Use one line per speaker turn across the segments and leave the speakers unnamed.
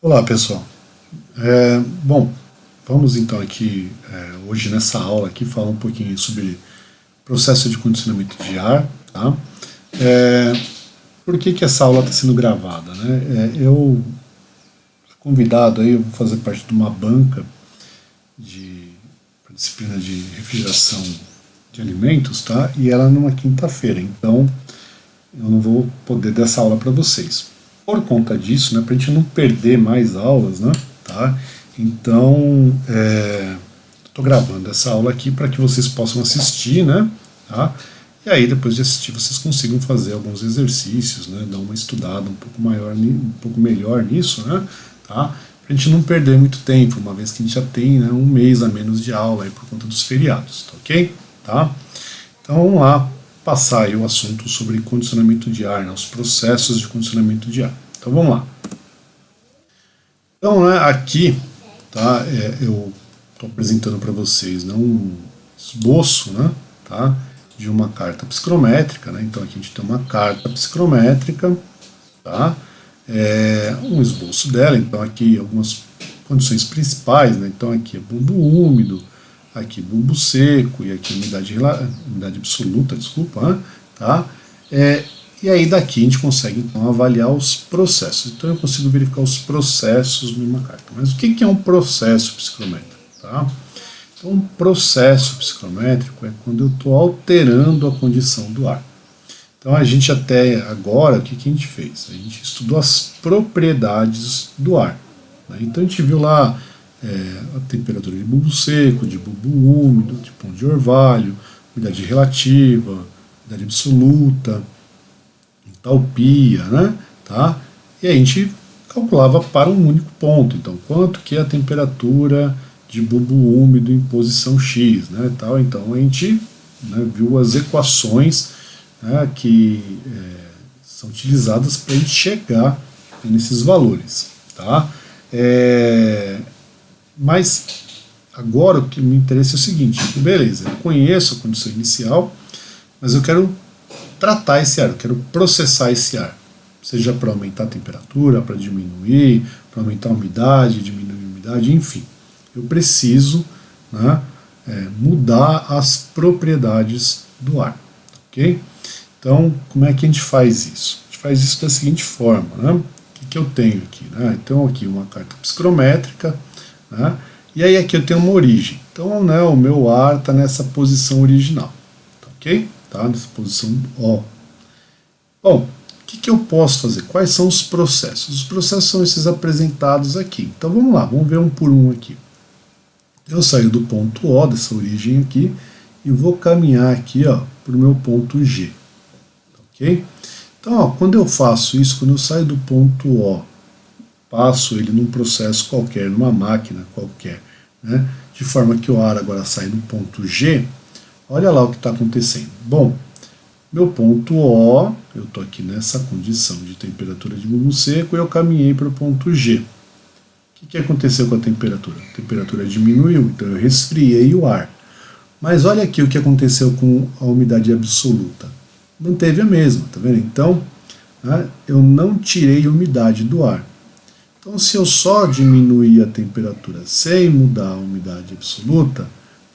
Olá pessoal, bom, vamos então aqui, hoje nessa aula aqui, falar um pouquinho sobre processo de condicionamento de ar, tá? Por que essa aula está sendo gravada, né? Eu fui convidado aí, eu vou fazer parte de uma banca de disciplina de refrigeração de alimentos, tá? E ela numa quinta-feira, então eu não vou poder dar essa aula para vocês. Por conta disso, né, para a gente não perder mais aulas, né, tá? Então, estou gravando essa aula aqui para que vocês possam assistir, né, tá? E aí, depois de assistir, vocês consigam fazer alguns exercícios, né, dar uma estudada um pouco melhor nisso, né, tá? Para a gente não perder muito tempo, uma vez que a gente já tem, né, um mês a menos de aula aí por conta dos feriados, tá ok? Tá? Então, vamos lá passar aí o assunto sobre condicionamento de ar, né, os processos de condicionamento de ar. Então vamos lá. Então, né, aqui, tá, eu estou apresentando para vocês, né, um esboço, né, tá, de uma carta psicométrica, né. Então aqui a gente tem uma carta psicométrica, tá, um esboço dela. Então aqui algumas condições principais, né. Então aqui é bulbo úmido, aqui bulbo seco e aqui umidade absoluta, desculpa, né, tá? E aí daqui a gente consegue então avaliar os processos. Então eu consigo verificar os processos numa carta. Mas o que é um processo psicométrico? Tá? Então um processo psicométrico é quando eu estou alterando a condição do ar. Então a gente até agora, o que a gente fez? A gente estudou as propriedades do ar, né? Então a gente viu lá a temperatura de bulbo seco, de bulbo úmido, de pão de orvalho, umidade relativa, umidade absoluta, entalpia, né? Tá? E a gente calculava para um único ponto. Então, quanto que é a temperatura de bulbo úmido em posição X, né? Tal. Então a gente, né, viu as equações, né, que são utilizadas para a gente chegar nesses valores, tá? Mas agora o que me interessa é o seguinte: beleza, eu conheço a condição inicial, mas eu quero tratar esse ar, eu quero processar esse ar, seja para aumentar a temperatura, para diminuir, para aumentar a umidade, diminuir a umidade, enfim. Eu preciso, né, mudar as propriedades do ar, ok? Então, como é que a gente faz isso? A gente faz isso da seguinte forma, né? O que eu tenho aqui, né? Então aqui uma carta psicométrica, né? E aí aqui eu tenho uma origem. Então, né, o meu ar está nessa posição original, tá, ok? Tá, nessa posição O. Bom, o que eu posso fazer? Quais são os processos? Os processos são esses apresentados aqui. Então vamos lá, vamos ver um por um aqui. Eu saio do ponto O, dessa origem aqui, e vou caminhar aqui para o meu ponto G. Ok? Então, ó, quando eu faço isso, quando eu saio do ponto O, passo ele num processo qualquer, numa máquina qualquer, né, de forma que o ar agora sai do ponto G, olha lá o que está acontecendo. Bom, meu ponto O, eu estou aqui nessa condição de temperatura de bulbo seco e eu caminhei para o ponto G. O que aconteceu com a temperatura? A temperatura diminuiu, então eu resfriei o ar. Mas olha aqui o que aconteceu com a umidade absoluta. Manteve a mesma, tá vendo? Então, né, eu não tirei a umidade do ar. Então, se eu só diminuir a temperatura sem mudar a umidade absoluta,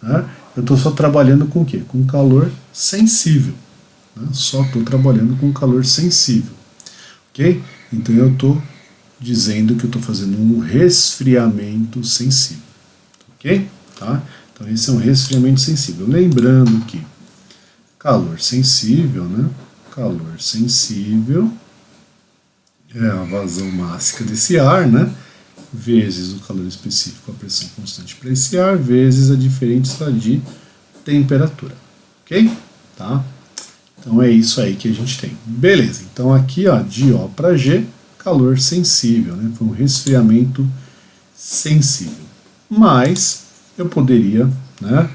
né, eu estou só trabalhando com o quê? Com calor sensível. Né? Só estou trabalhando com calor sensível. Ok? Então eu estou dizendo que eu estou fazendo um resfriamento sensível. Ok? Tá? Então esse é um resfriamento sensível. Lembrando que calor sensível, né? Calor sensível é a vazão máxima desse ar, né? Vezes o calor específico, a pressão constante para esse ar, vezes a diferença de temperatura, ok? Tá? Então é isso aí que a gente tem. Beleza, então aqui, ó, de O para G, calor sensível, né? Foi um resfriamento sensível. Mas eu poderia, né,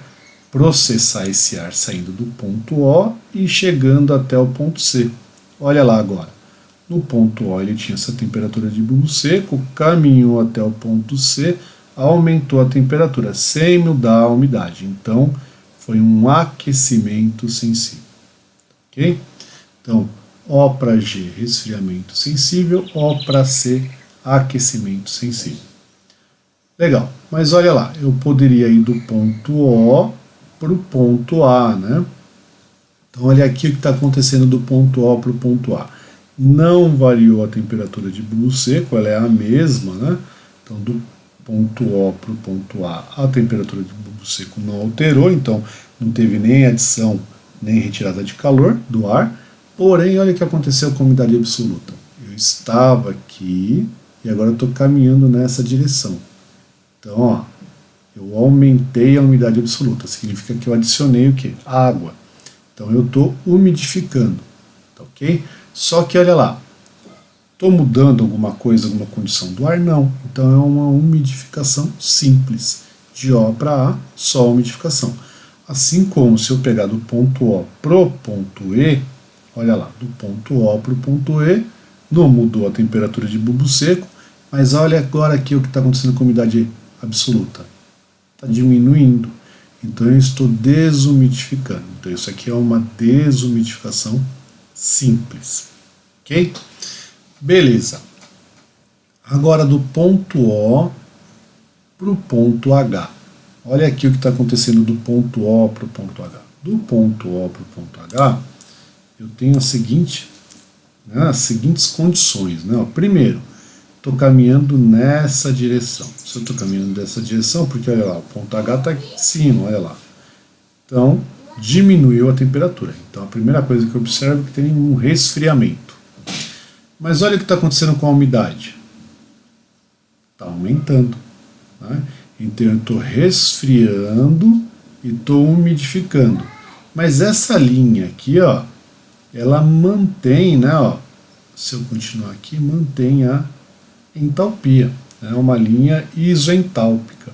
processar esse ar saindo do ponto O e chegando até o ponto C. Olha lá agora. No ponto O ele tinha essa temperatura de bulbo seco, caminhou até o ponto C, aumentou a temperatura sem mudar a umidade. Então, foi um aquecimento sensível. Ok? Então, O para G, resfriamento sensível, O para C, aquecimento sensível. Legal, mas olha lá, eu poderia ir do ponto O para o ponto A, né? Então olha aqui o que está acontecendo do ponto O para o ponto A. Não variou a temperatura de bulbo seco, ela é a mesma, né? Então do ponto O para o ponto A, a temperatura de bulbo seco não alterou, então não teve nem adição nem retirada de calor do ar. Porém, olha o que aconteceu com a umidade absoluta. Eu estava aqui e agora estou caminhando nessa direção. Então, ó, eu aumentei a umidade absoluta, significa que eu adicionei o quê? Água. Então eu estou umidificando, tá ok? Só que olha lá, estou mudando alguma coisa, alguma condição do ar? Não. Então é uma umidificação simples. De O para A, só umidificação. Assim como se eu pegar do ponto O pro ponto E, olha lá, do ponto O para o ponto E, não mudou a temperatura de bulbo seco, mas olha agora aqui o que está acontecendo com a umidade absoluta. Está diminuindo. Então eu estou desumidificando. Então isso aqui é uma desumidificação simples. Ok? Beleza. Agora do ponto O para o ponto H. Olha aqui o que está acontecendo do ponto O para o ponto H. Do ponto O para o ponto H, eu tenho as seguintes condições. Né? Primeiro, estou caminhando nessa direção. Se eu estou caminhando nessa direção, porque olha lá, o ponto H está aqui em cima, olha lá. Então, diminuiu a temperatura. Então, a primeira coisa que eu observo é que tem um resfriamento. Mas olha o que está acontecendo com a umidade. Está aumentando. Né? Então, eu estou resfriando e estou umidificando. Mas essa linha aqui, ó, ela mantém, né, ó, se eu continuar aqui, mantém a entalpia. É uma linha isoentálpica.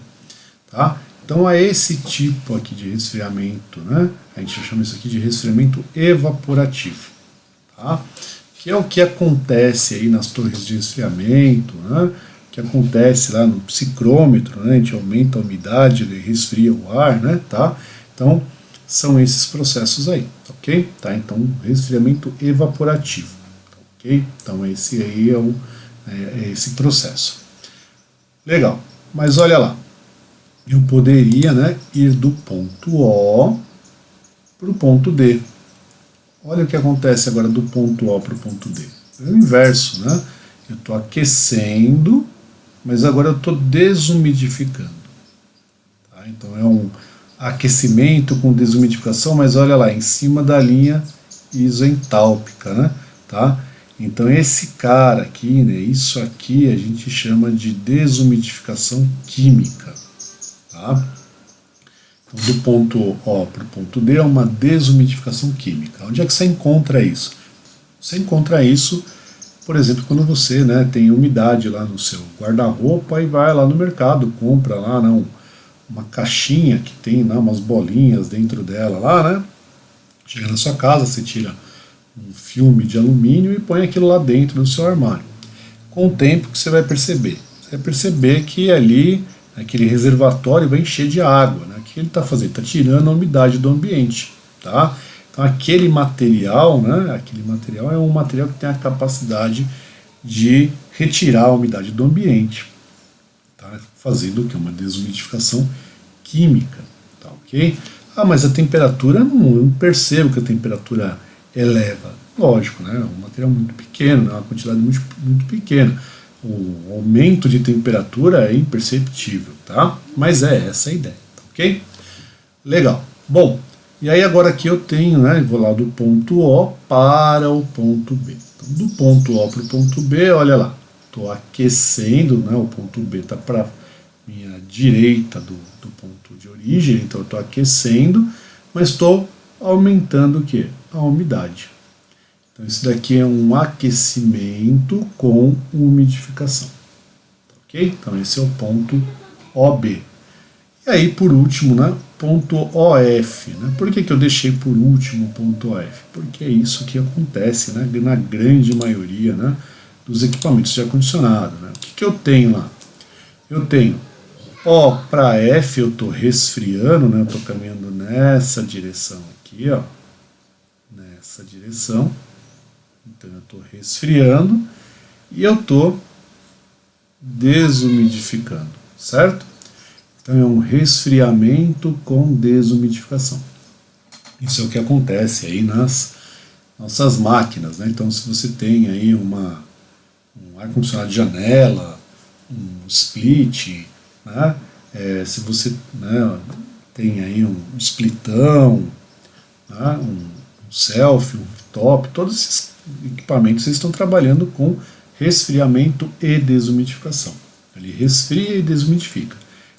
Tá? Então é esse tipo aqui de resfriamento, né? A gente chama isso aqui de resfriamento evaporativo. Tá? Que é o que acontece aí nas torres de resfriamento, né? Que acontece lá no psicrômetro, né? A gente aumenta a umidade, ele resfria o ar, né? Tá? Então são esses processos aí, ok? Tá? Então resfriamento evaporativo, ok? Então esse aí é esse processo. Legal, mas olha lá, eu poderia, né, ir do ponto O para o ponto D. Olha o que acontece agora do ponto O para o ponto D. É o inverso, né? Eu estou aquecendo, mas agora eu estou desumidificando. Tá? Então é um aquecimento com desumidificação, mas olha lá, em cima da linha isoentálpica, né? Tá? Então esse cara aqui, né, isso aqui a gente chama de desumidificação química. Tá? Então, do ponto O para o ponto D é uma desumidificação química. Onde é que você encontra isso? Você encontra isso, por exemplo, quando você, né, tem umidade lá no seu guarda-roupa e vai lá no mercado, compra lá, né, uma caixinha que tem, né, umas bolinhas dentro dela lá, né? Chega na sua casa, você tira um filme de alumínio e põe aquilo lá dentro do seu armário. Com o tempo que você vai perceber que ali aquele reservatório vai encher de água, né? O que ele está fazendo? Está tirando a umidade do ambiente, tá? Então aquele material, né? Aquele material é um material que tem a capacidade de retirar a umidade do ambiente, tá? Fazendo o que? Uma desumidificação química, tá ok? Ah, mas a temperatura, não percebo que a temperatura eleva. Lógico, né? É um material muito pequeno, né? Uma quantidade muito pequena. O aumento de temperatura é imperceptível, tá? Mas é essa a ideia, tá ok? Legal. Bom, e aí agora aqui eu tenho, né? Vou lá do ponto O para o ponto B. Então, do ponto O para o ponto B, olha lá, estou aquecendo, né? O ponto B está para minha direita do ponto de origem, então eu estou aquecendo, mas estou aumentando o quê? A umidade. Então isso daqui é um aquecimento com umidificação. Ok? Então esse é o ponto OB. E aí por último, né, ponto OF. Né? Por que eu deixei por último o ponto OF? Porque é isso que acontece, né, na grande maioria, né, dos equipamentos de ar-condicionado. Né? O que eu tenho lá? Eu tenho O para F, eu estou resfriando, né, eu estou caminhando nessa direção aqui, ó, nessa direção. Então eu estou resfriando e eu estou desumidificando, certo? Então é um resfriamento com desumidificação. Isso é o que acontece aí nas nossas máquinas, né? Então se você tem aí um ar-condicionado de janela, um split, né? Se você, né, tem aí um splitão, né, um selfie, um top, todos esses equipamentos estão trabalhando com resfriamento e desumidificação. Ele resfria e desumidifica.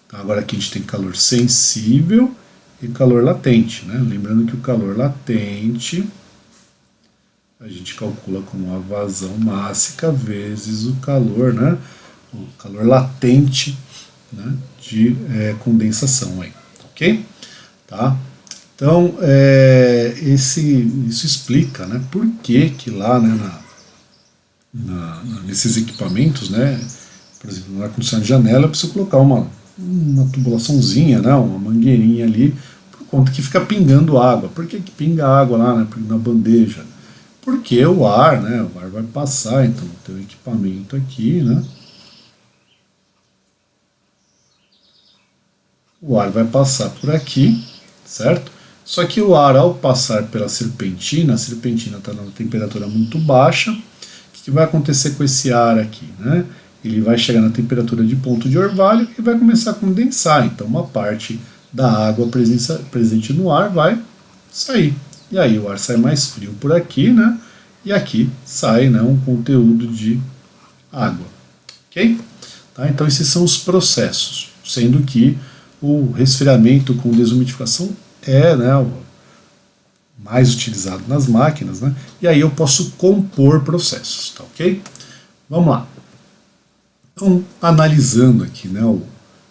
Então agora aqui a gente tem calor sensível e calor latente, né? Lembrando que o calor latente a gente calcula como a vazão mássica vezes o calor, né? O calor latente, né, de condensação aí, ok? Tá? Então isso explica, né, por que lá, né, nesses equipamentos, né, por exemplo, no ar-condicionado de janela, eu preciso colocar uma tubulaçãozinha, né, uma mangueirinha ali, por conta que fica pingando água. Por que pinga água lá, né, na bandeja? Porque o ar, né, o ar vai passar, então tem um equipamento aqui, né, o ar vai passar por aqui, certo? Só que o ar, ao passar pela serpentina, a serpentina está numa temperatura muito baixa, o que vai acontecer com esse ar aqui, né? Ele vai chegar na temperatura de ponto de orvalho e vai começar a condensar, então uma parte da água presente no ar vai sair. E aí o ar sai mais frio por aqui, né? E aqui sai, né, um conteúdo de água, ok? Tá? Então esses são os processos, sendo que o resfriamento com desumidificação é, né, o mais utilizado nas máquinas, né? E aí eu posso compor processos, tá ok? Vamos lá. Então, analisando aqui, né, o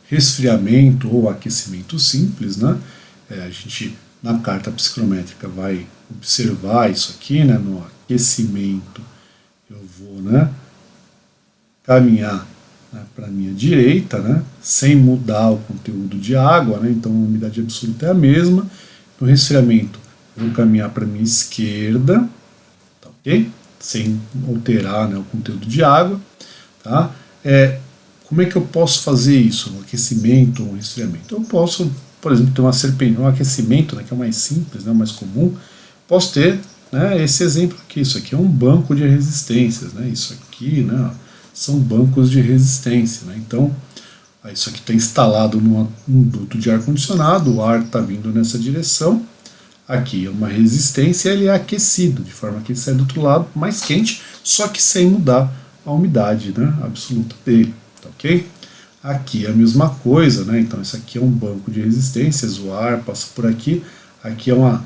resfriamento ou aquecimento simples, né? A gente na carta psicométrica vai observar isso aqui, né? No aquecimento eu vou, né, caminhar, né, para a minha direita, né, sem mudar o conteúdo de água, né, então a umidade absoluta é a mesma. No resfriamento eu vou caminhar para a minha esquerda, tá ok? Sem alterar, né, o conteúdo de água. Tá? Como é que eu posso fazer isso, um aquecimento ou um resfriamento? Eu posso, por exemplo, ter um aquecimento, né, que é mais simples, né, mais comum. Posso ter, né, esse exemplo aqui, isso aqui é um banco de resistências, né, isso aqui, né, são bancos de resistência, né? Então isso aqui está instalado num duto de ar-condicionado, o ar está vindo nessa direção, aqui é uma resistência e ele é aquecido, de forma que ele sai do outro lado mais quente, só que sem mudar a umidade, né, absoluta dele, tá ok? Aqui é a mesma coisa, né? Então isso aqui é um banco de resistências, o ar passa por aqui, aqui é um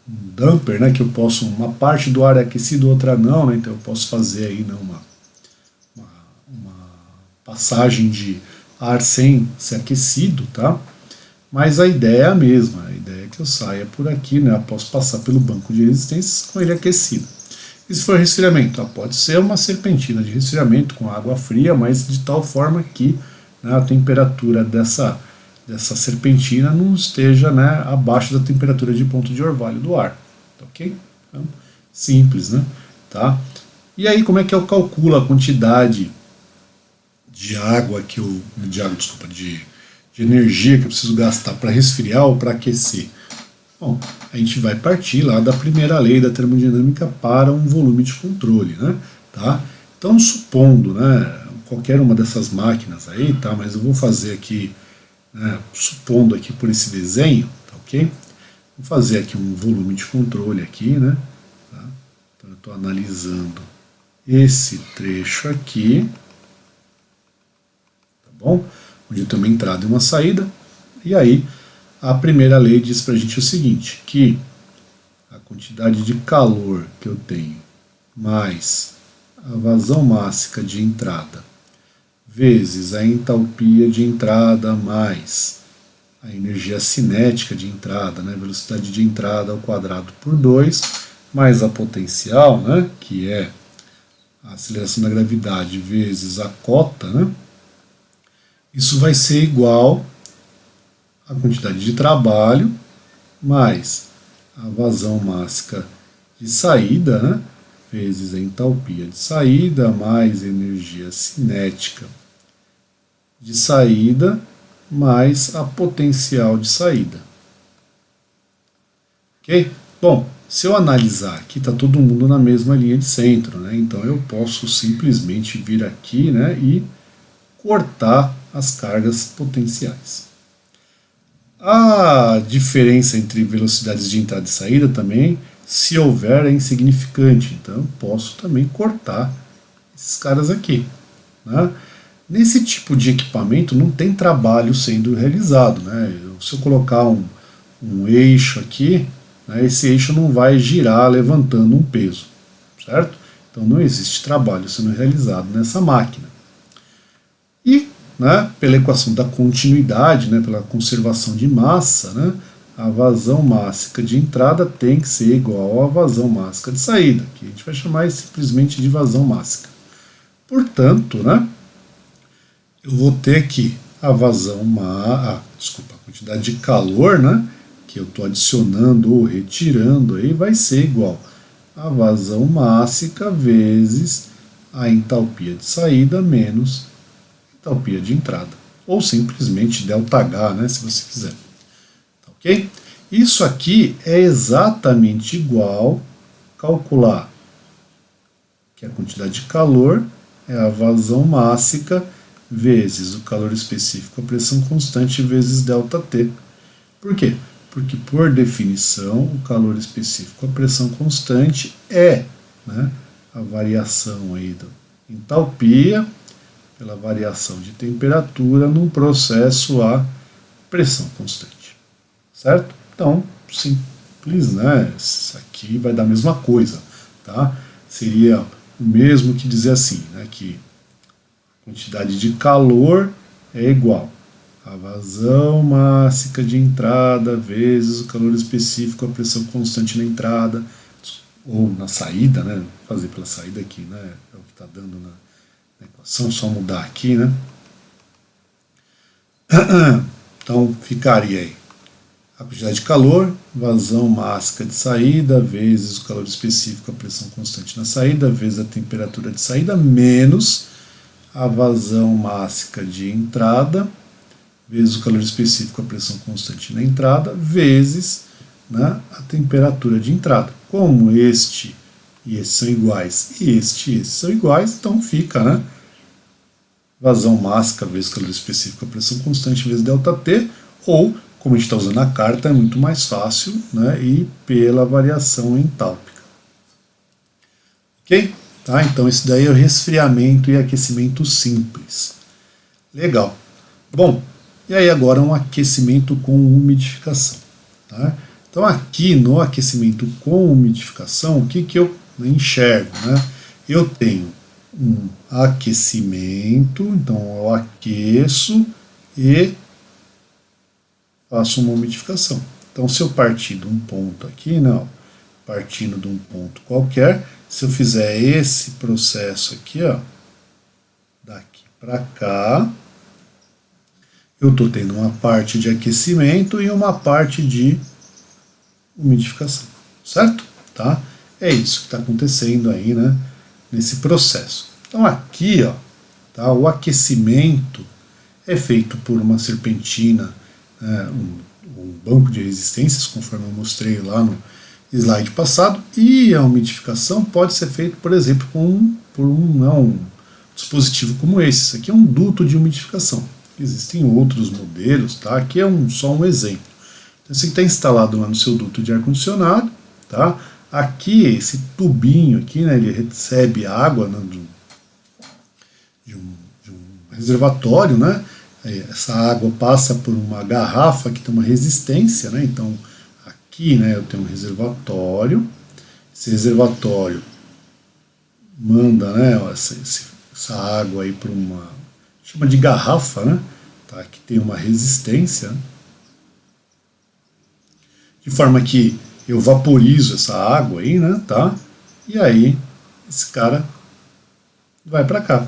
damper, né, que eu posso, uma parte do ar é aquecido, outra não, né? Então eu posso fazer aí, né, uma passagem de ar sem ser aquecido, tá? Mas a ideia é a mesma, a ideia é que eu saia por aqui, né, após passar pelo banco de resistências com ele aquecido. E se for resfriamento? Pode ser uma serpentina de resfriamento com água fria, mas de tal forma que, né, a temperatura dessa serpentina não esteja, né, abaixo da temperatura de ponto de orvalho do ar, ok? Então, simples, né? Tá? E aí como é que eu calculo a quantidade de água de energia que eu preciso gastar para resfriar ou para aquecer? Bom, a gente vai partir lá da primeira lei da termodinâmica para um volume de controle, né? Tá? Então, supondo, né, qualquer uma dessas máquinas aí, tá? Mas eu vou fazer aqui, né, supondo aqui por esse desenho, tá ok? Vou fazer aqui um volume de controle aqui, né? Tá? Então eu estou analisando esse trecho aqui, bom? Onde eu tenho uma entrada e uma saída, e aí a primeira lei diz para a gente o seguinte, que a quantidade de calor que eu tenho mais a vazão mássica de entrada vezes a entalpia de entrada mais a energia cinética de entrada, né, velocidade de entrada ao quadrado por 2, mais a potencial, né, que é a aceleração da gravidade vezes a cota, né, isso vai ser igual à quantidade de trabalho mais a vazão mássica de saída, né, vezes a entalpia de saída mais energia cinética de saída mais a potencial de saída. Ok? Bom, se eu analisar aqui, está todo mundo na mesma linha de centro, né? Então eu posso simplesmente vir aqui, né, e cortar as cargas potenciais. A diferença entre velocidades de entrada e saída também, se houver, é insignificante. Então eu posso também cortar esses caras aqui, né? Nesse tipo de equipamento não tem trabalho sendo realizado, né? Se eu colocar um eixo aqui, né, esse eixo não vai girar levantando um peso, certo? Então não existe trabalho sendo realizado nessa máquina. E, né, pela equação da continuidade, né, pela conservação de massa, né, a vazão mássica de entrada tem que ser igual à vazão mássica de saída, que a gente vai chamar simplesmente de vazão mássica. Portanto, né, eu vou ter aqui a a quantidade de calor, né, que eu estou adicionando ou retirando, aí vai ser igual a vazão mássica vezes a entalpia de saída menos a entalpia de entrada. Ou simplesmente ΔH, né, se você quiser. Tá, ok? Isso aqui é exatamente igual calcular que a quantidade de calor é a vazão mássica vezes o calor específico, a pressão constante, vezes ΔT. Por quê? Porque, por definição, o calor específico, a pressão constante, é, né, a variação aí da entalpia pela variação de temperatura num processo a pressão constante. Certo? Então, simples, né? Isso aqui vai dar a mesma coisa. Tá? Seria o mesmo que dizer assim, né, que quantidade de calor é igual a vazão mássica de entrada vezes o calor específico, a pressão constante na entrada, ou na saída, né? Vou fazer pela saída aqui, né? É o que está dando na equação, só mudar aqui, né? Então ficaria aí a quantidade de calor, vazão mássica de saída, vezes o calor específico, a pressão constante na saída, vezes a temperatura de saída, menos a vazão mássica de entrada, vezes o calor específico, a pressão constante na entrada, vezes, né, a temperatura de entrada. Como este e este são iguais e este são iguais, então fica, né, vazão mássica vezes calor específico, a pressão constante vezes ΔT, ou, como a gente está usando a carta, é muito mais fácil, né, e pela variação entálpica. Ok? Tá? Então esse daí é o resfriamento e aquecimento simples. Legal. Bom, e aí agora um aquecimento com umidificação. Tá? Então aqui no aquecimento com umidificação, o que, que eu enxergo? Né? Eu tenho um aquecimento, então eu aqueço e faço uma umidificação. Então se eu partir de um ponto aqui, não, partindo de um ponto qualquer, se eu fizer esse processo aqui, ó, daqui para cá, eu estou tendo uma parte de aquecimento e uma parte de umidificação, certo? Tá? É isso que está acontecendo aí, né, nesse processo. Então aqui, ó, tá, o aquecimento é feito por uma serpentina, né, um banco de resistências, conforme eu mostrei lá no slide passado, e a umidificação pode ser feita, por exemplo, por um dispositivo como esse. Isso aqui é um duto de umidificação. Existem outros modelos, tá? Aqui é só um exemplo. Então, esse aqui está instalado lá no seu duto de ar-condicionado, tá? Aqui, esse tubinho aqui, né, ele recebe água, né, de um reservatório, né? Essa água passa por uma garrafa que tem uma resistência, né? Então, aqui, né, eu tenho um reservatório. Esse reservatório manda, né, essa água aí para uma, chama de garrafa, né, tá, que tem uma resistência, de forma que eu vaporizo essa água aí, né, tá, e aí esse cara vai para cá,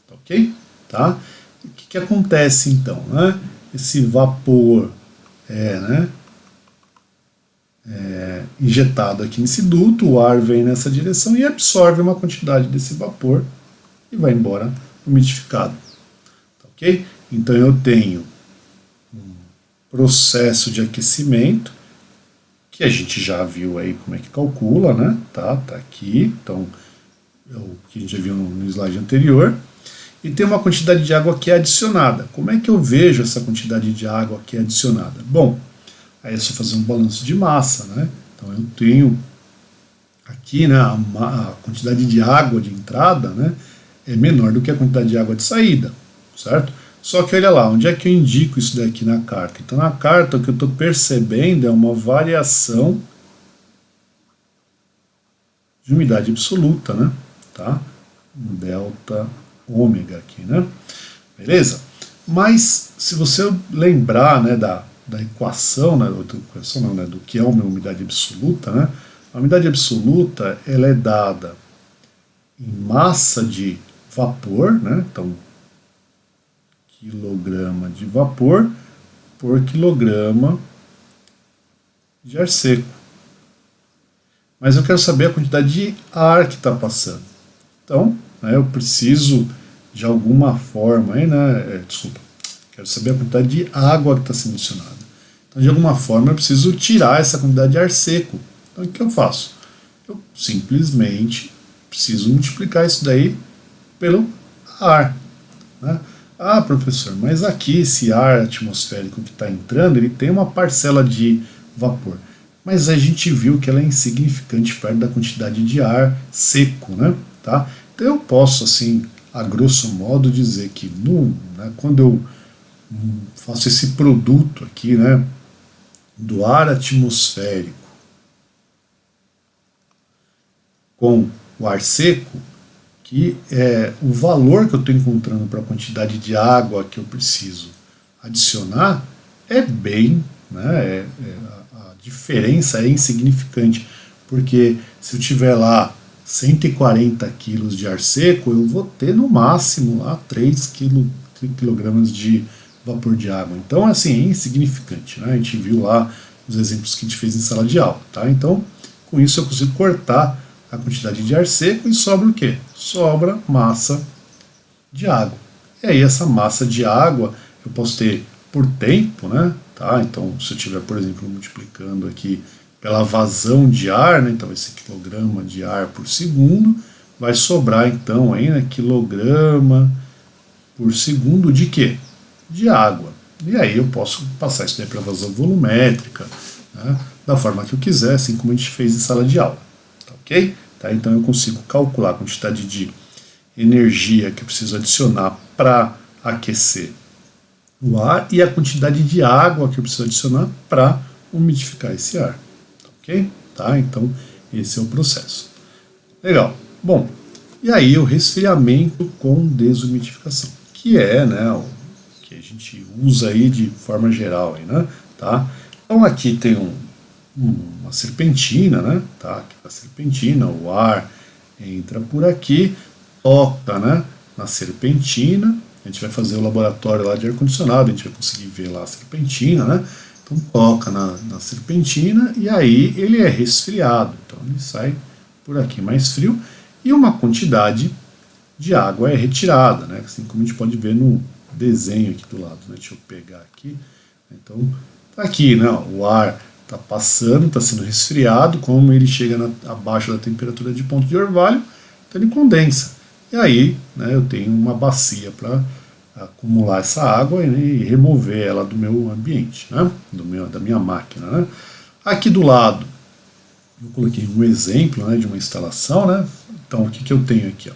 tá, ok? Tá? O que acontece então, né? Esse vapor né, injetado aqui nesse duto, o ar vem nessa direção e absorve uma quantidade desse vapor e vai embora umidificado. Tá, ok? Então eu tenho um processo de aquecimento, que a gente já viu aí como é que calcula, né? Tá aqui, então é o que a gente já viu no slide anterior. E tem uma quantidade de água que é adicionada. Como é que eu vejo essa quantidade de água que é adicionada? Bom, aí é só fazer um balanço de massa, né? Então eu tenho aqui, né, a quantidade de água de entrada, né, é menor do que a quantidade de água de saída, certo? Só que olha lá, onde é que eu indico isso daqui na carta? Então na carta o que eu estou percebendo é uma variação de umidade absoluta, né? Tá? Um delta ômega aqui, né? Beleza? Mas se você lembrar, né, da equação, né, do que é uma umidade absoluta, né? A umidade absoluta ela é dada em massa de vapor, né? Então, quilograma de vapor por quilograma de ar seco. Mas eu quero saber a quantidade de ar que está passando. Então, né, eu preciso de alguma forma, aí, né, quero saber a quantidade de água que está sendo adicionada. Então, de alguma forma, eu preciso tirar essa quantidade de ar seco. Então, o que eu faço? Eu simplesmente preciso multiplicar isso daí pelo ar. Né? Ah, professor, mas aqui esse ar atmosférico que está entrando, ele tem uma parcela de vapor. Mas a gente viu que ela é insignificante perto da quantidade de ar seco, né? Tá? Então eu posso, assim, a grosso modo, dizer que né, quando eu faço esse produto aqui, né, do ar atmosférico com o ar seco, que o valor que eu estou encontrando para a quantidade de água que eu preciso adicionar é bem, né, a diferença é insignificante, porque se eu tiver lá 140 quilos de ar seco, eu vou ter no máximo lá 3 quilogramas de vapor de água. Então, assim, é insignificante, né? A gente viu lá os exemplos que a gente fez em sala de aula, tá? Então, com isso eu consigo cortar a quantidade de ar seco e sobra o quê? Sobra massa de água. E aí essa massa de água eu posso ter por tempo, né? Tá? Então, se eu estiver, por exemplo, multiplicando aqui pela vazão de ar, né? Então esse quilograma de ar por segundo, vai sobrar então aí, né, quilograma por segundo de quê? De água. E aí eu posso passar isso daí para vazão volumétrica, né, da forma que eu quiser, assim como a gente fez em sala de aula. Tá, ok? Tá, então eu consigo calcular a quantidade de energia que eu preciso adicionar para aquecer o ar e a quantidade de água que eu preciso adicionar para umidificar esse ar. Tá, ok? Tá, então esse é o processo. Legal. Bom, e aí o resfriamento com desumidificação, que é, né, o que a gente usa aí de forma geral, aí, né? Tá? Então aqui tem uma serpentina, né? Tá? Aqui a serpentina, o ar entra por aqui, toca, né, na serpentina. A gente vai fazer o laboratório lá de ar-condicionado, a gente vai conseguir ver lá a serpentina, né? Então toca na serpentina e aí ele é resfriado. Então ele sai por aqui mais frio e uma quantidade de água é retirada, né? Assim como a gente pode ver no desenho aqui do lado, né? Deixa eu pegar aqui. Então tá aqui, né? O ar está passando, está sendo resfriado, como ele chega abaixo da temperatura de ponto de orvalho, então ele condensa. E aí, né, eu tenho uma bacia para acumular essa água e remover ela do meu ambiente, né, da minha máquina. Né. Aqui do lado, eu coloquei um exemplo, né, de uma instalação. Né. Então, o que eu tenho aqui? Ó?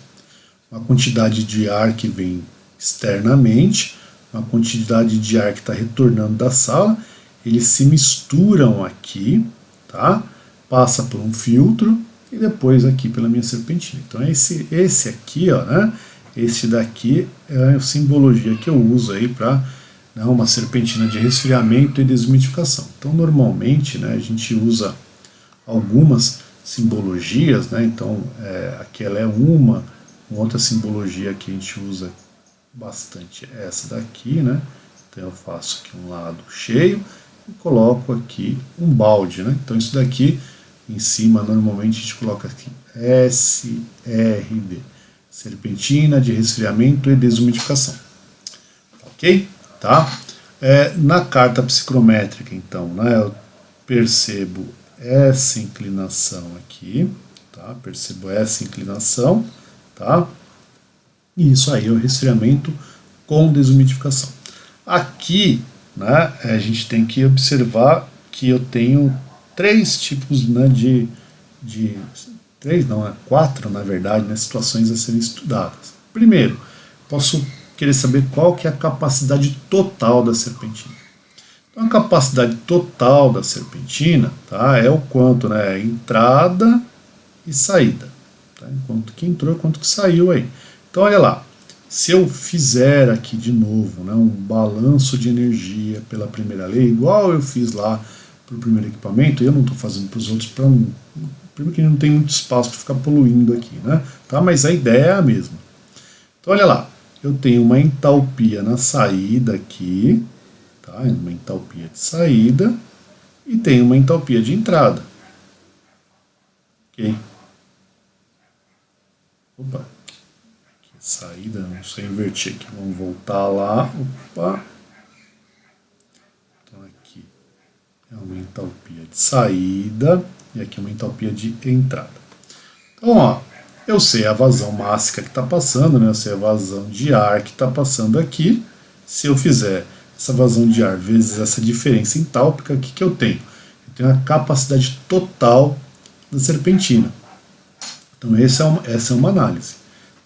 Uma quantidade de ar que vem externamente, uma quantidade de ar que está retornando da sala, eles se misturam aqui, tá? Passa por um filtro e depois aqui pela minha serpentina. Então esse aqui, ó, né? Esse daqui é a simbologia que eu uso aí para, né, uma serpentina de resfriamento e desumidificação. Então normalmente, né, a gente usa algumas simbologias, né? Então aqui ela é uma outra simbologia que a gente usa bastante é essa daqui, né? Então eu faço aqui um lado cheio e coloco aqui um balde, né? Então isso daqui em cima normalmente a gente coloca aqui SRD, serpentina de resfriamento e desumidificação, ok? Tá? Na carta psicométrica, então, né, eu percebo essa inclinação aqui, tá? Percebo essa inclinação, tá? E isso aí é o resfriamento com desumidificação. Aqui, né, a gente tem que observar que eu tenho três tipos, né, três não, quatro, na verdade, né, situações a serem estudadas. Primeiro, posso querer saber qual que é a capacidade total da serpentina. Então, a capacidade total da serpentina, tá, é o quanto, né, entrada e saída. Tá, quanto que entrou e quanto que saiu aí. Então, olha lá. Se eu fizer aqui de novo, né, um balanço de energia pela primeira lei, igual eu fiz lá para o primeiro equipamento, eu não estou fazendo para os outros, primeiro que não tem muito espaço para ficar poluindo aqui, né? Tá? Mas a ideia é a mesma. Então olha lá, eu tenho uma entalpia na saída aqui, tá? Uma entalpia de saída e tenho uma entalpia de entrada. Ok? Opa, aqui, saída, não sei inverter aqui, vamos voltar lá. Opa. Então aqui é uma entalpia de saída e aqui uma entalpia de entrada. Então, ó, eu sei a vazão mássica que está passando, né? Eu sei a vazão de ar que está passando aqui. Se eu fizer essa vazão de ar vezes essa diferença entálpica, o que, que eu tenho? Eu tenho a capacidade total da serpentina. Então, essa é uma análise.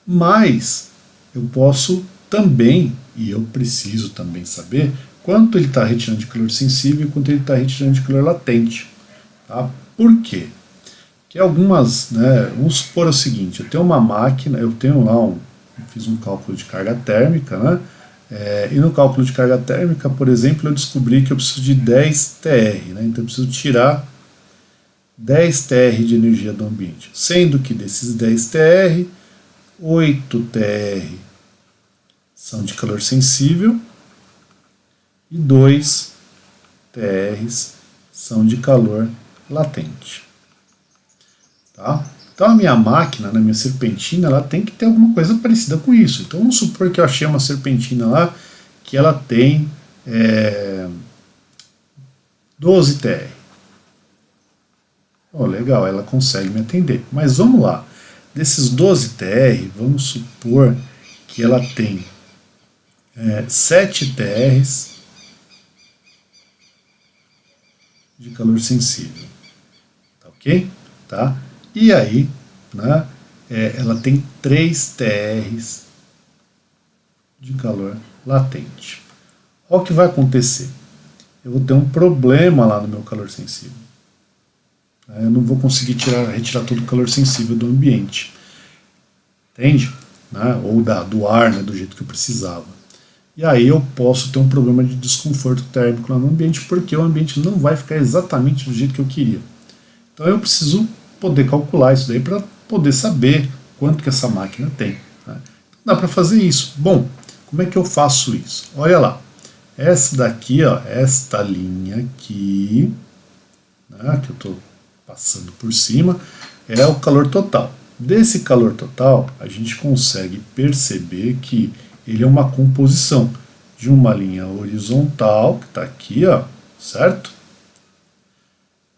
Mas eu posso também, e eu preciso também saber, quanto ele está retirando de calor sensível e quanto ele está retirando de calor latente. Tá? Por quê? Que algumas, né, vamos supor o seguinte, eu tenho uma máquina, eu tenho lá eu fiz um cálculo de carga térmica, né, e no cálculo de carga térmica, por exemplo, eu descobri que eu preciso de 10 TR, né, então eu preciso tirar 10 TR de energia do ambiente, sendo que desses 10 TR, 8 TR são de calor sensível e 2 TRs são de calor latente. Tá? Então a minha máquina, na minha serpentina, ela tem que ter alguma coisa parecida com isso. Então vamos supor que eu achei uma serpentina lá que ela tem 12 TR. Oh, legal, ela consegue me atender. Mas vamos lá. Desses 12 TR, vamos supor que ela tem 7 TRs de calor sensível. Tá ok? Tá? E aí, né, ela tem 3 TRs de calor latente. Olha o que vai acontecer. Eu vou ter um problema lá no meu calor sensível. Eu não vou conseguir retirar todo o calor sensível do ambiente. Entende? Né? Ou do ar, né, do jeito que eu precisava. E aí eu posso ter um problema de desconforto térmico lá no ambiente, porque o ambiente não vai ficar exatamente do jeito que eu queria. Então eu preciso poder calcular isso daí para poder saber quanto que essa máquina tem. Né? Então dá para fazer isso. Bom, como é que eu faço isso? Olha lá, essa daqui, ó, esta linha aqui, né, que eu estou passando por cima, é o calor total. Desse calor total, a gente consegue perceber que ele é uma composição de uma linha horizontal, que está aqui, ó, certo?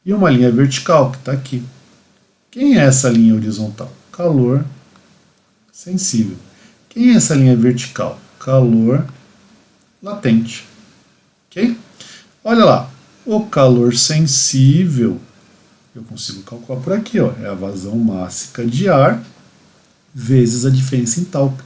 E uma linha vertical, que está aqui. Quem é essa linha horizontal? Calor sensível. Quem é essa linha vertical? Calor latente. Ok? Olha lá, o calor sensível, eu consigo calcular por aqui, ó, é a vazão mássica de ar vezes a diferença entálpica.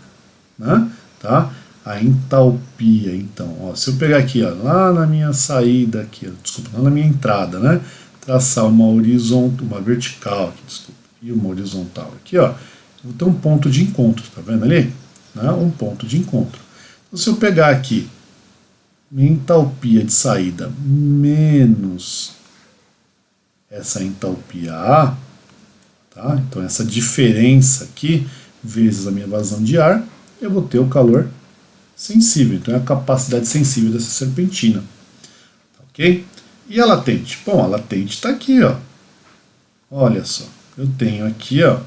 Né? Tá? A entalpia, então, ó, se eu pegar aqui, ó, lá na minha saída, aqui, ó, desculpa, lá na minha entrada, né? Traçar uma horizontal, uma vertical aqui, desculpa, e uma horizontal aqui, ó, vou ter um ponto de encontro, tá vendo ali? Né? Um ponto de encontro. Então, se eu pegar aqui minha entalpia de saída menos essa entalpia A, tá? Então essa diferença aqui vezes a minha vazão de ar, eu vou ter o calor sensível. Então é a capacidade sensível dessa serpentina. Ok? E a latente? Bom, a latente está aqui, ó. Olha só, eu tenho aqui, ó,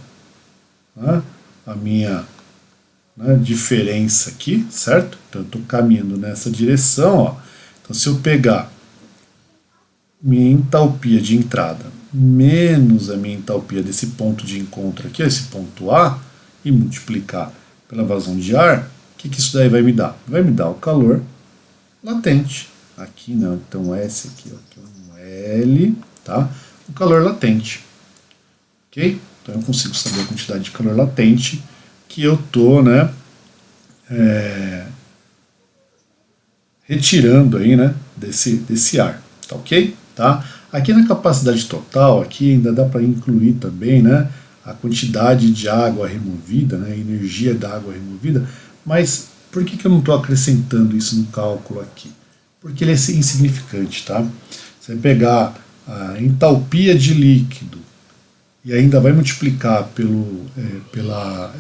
né, a minha, né, diferença aqui, certo? Então eu estou caminhando nessa direção, ó. Então se eu pegar minha entalpia de entrada menos a minha entalpia desse ponto de encontro aqui, esse ponto A, e multiplicar pela vazão de ar, o que isso daí vai me dar? Vai me dar o calor latente. Aqui não, então S aqui, ó, aqui é um L, tá? O calor latente. Ok? Então eu consigo saber a quantidade de calor latente que eu estou, né, retirando aí, né, desse ar, tá ok? Tá? Aqui na capacidade total, aqui ainda dá para incluir também, né, a quantidade de água removida, né, a energia da água removida, mas por que eu não estou acrescentando isso no cálculo aqui? Porque ele é insignificante, tá? Você vai pegar a entalpia de líquido e ainda vai multiplicar pela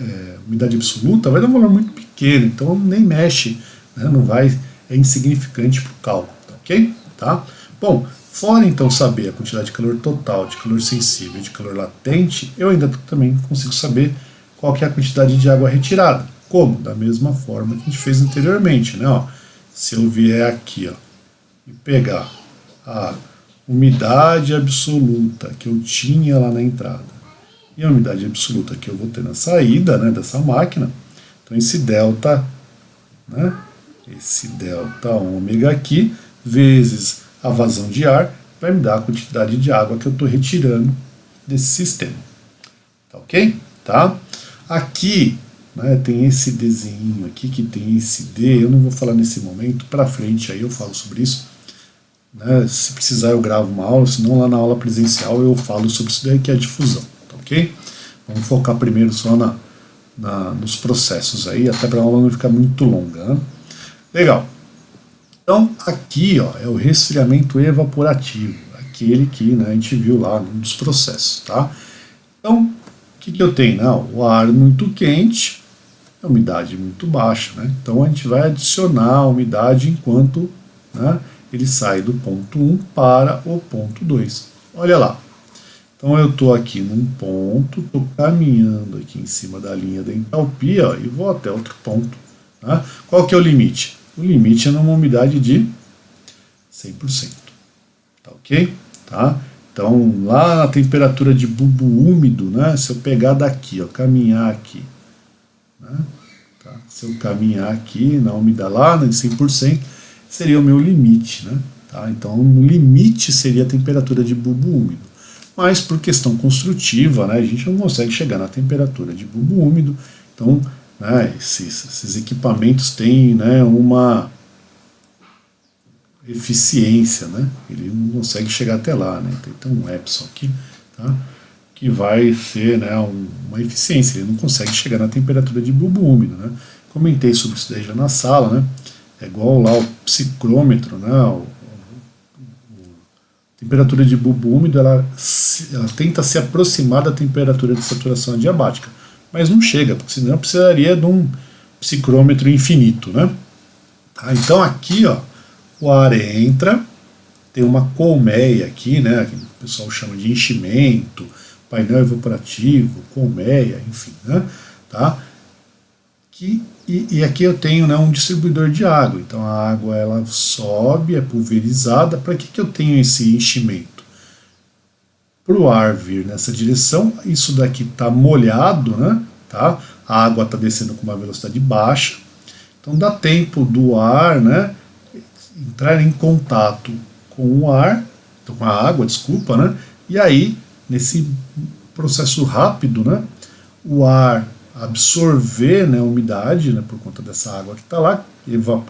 umidade absoluta, vai dar um valor muito pequeno, então nem mexe, né, não vai, é insignificante para o cálculo, tá ok? Tá? Bom, fora então saber a quantidade de calor total, de calor sensível e de calor latente, eu ainda também consigo saber qual que é a quantidade de água retirada. Como? Da mesma forma que a gente fez anteriormente, né? Ó, se eu vier aqui, ó, e pegar a umidade absoluta que eu tinha lá na entrada e a umidade absoluta que eu vou ter na saída, né, dessa máquina, então esse delta, né, esse delta ômega aqui, vezes a vazão de ar, vai me dar a quantidade de água que eu estou retirando desse sistema. Tá ok? Tá? Aqui, né, tem esse desenho aqui que tem esse D, eu não vou falar nesse momento, para frente aí eu falo sobre isso. Né, se precisar eu gravo uma aula, senão lá na aula presencial eu falo sobre isso daí que é a difusão. Tá ok? Vamos focar primeiro só nos processos aí, até para a aula não ficar muito longa. Né? Legal. Então, aqui ó, é o resfriamento evaporativo, aquele que, né, a gente viu lá num dos processos. Tá? Então, o que eu tenho? Não, o ar muito quente, a umidade muito baixa. Né? Então, a gente vai adicionar a umidade enquanto, né, ele sai do ponto 1 para o ponto 2. Olha lá. Então, eu estou aqui num ponto, estou caminhando aqui em cima da linha da entalpia ó, e vou até outro ponto. Tá? Qual que é o limite? O limite é numa umidade de 100%. Tá ok? Tá? Então, lá na temperatura de bulbo úmido, né, se eu pegar daqui, ó, caminhar aqui, né, tá? Se eu caminhar aqui na umidade lá, em 100%, seria o meu limite. Né, tá? Então, o limite seria a temperatura de bulbo úmido. Mas, por questão construtiva, né, a gente não consegue chegar na temperatura de bulbo úmido. Então, né, esses equipamentos têm, né, uma eficiência, né? Ele não consegue chegar até lá, né? Tem um Epson aqui, tá? Que vai ser, né, uma eficiência, ele não consegue chegar na temperatura de bulbo úmido, né? Comentei sobre isso daí já na sala, né? É igual lá o psicrômetro, né? A temperatura de bulbo úmido, ela tenta se aproximar da temperatura de saturação adiabática, mas não chega, porque senão precisaria de um psicrômetro infinito, né? Tá? Então aqui, ó, o ar entra, tem uma colmeia aqui, né, que o pessoal chama de enchimento, painel evaporativo, colmeia, enfim, né, tá? E aqui eu tenho, né, um distribuidor de água, então a água ela sobe, é pulverizada. Para que eu tenho esse enchimento? Para o ar vir nessa direção, isso daqui está molhado, né, tá? A água está descendo com uma velocidade baixa, então dá tempo do ar, né, entrar em contato com o ar, então com a água, desculpa, né? E aí, nesse processo rápido, né, o ar absorver, né, a umidade, né, por conta dessa água que está lá,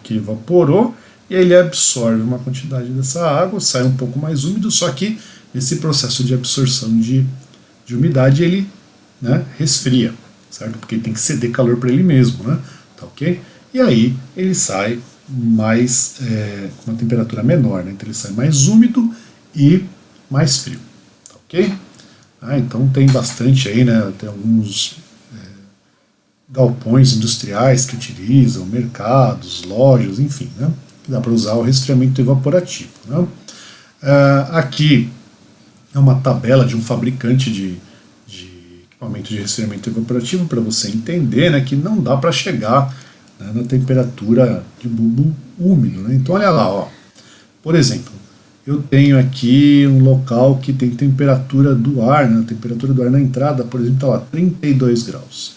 que evaporou, e aí ele absorve uma quantidade dessa água, sai um pouco mais úmido, só que nesse processo de absorção de umidade ele, né, resfria, certo? Porque tem que ceder calor para ele mesmo, né? Tá ok? E aí ele sai mais com uma temperatura menor, né? Então ele sai mais úmido e mais frio, tá ok? Então tem bastante aí, né? Tem alguns galpões industriais que utilizam, mercados, lojas, enfim, né? Que dá para usar o resfriamento evaporativo, né? Aqui é uma tabela de um fabricante de equipamento de resfriamento evaporativo para você entender, né, que não dá para chegar, né, na temperatura de bulbo úmido. Né? Então olha lá, ó. Por exemplo, eu tenho aqui um local que tem temperatura do ar, né, a temperatura do ar na entrada, por exemplo, está lá, 32 graus.